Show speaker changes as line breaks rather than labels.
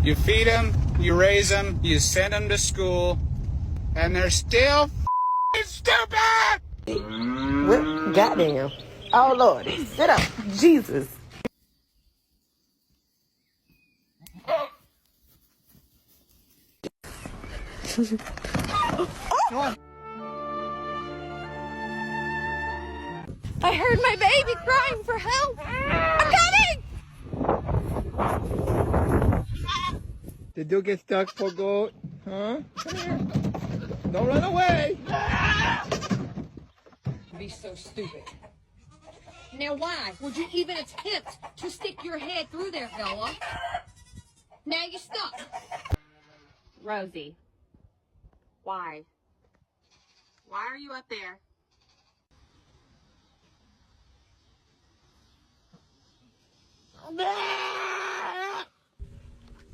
You feed them, you raise them, you send them to school, and they're still stupid!
What? Goddamn. Oh, Lord. Sit up. Jesus.
I heard my baby crying for help. I'm coming!
Did you get stuck, poor goat? Huh? Come here. Don't run away.
Be so stupid. Now why would you even attempt to stick your head through there, Bella? Now you're stuck.
Rosie, why? Why are you up there?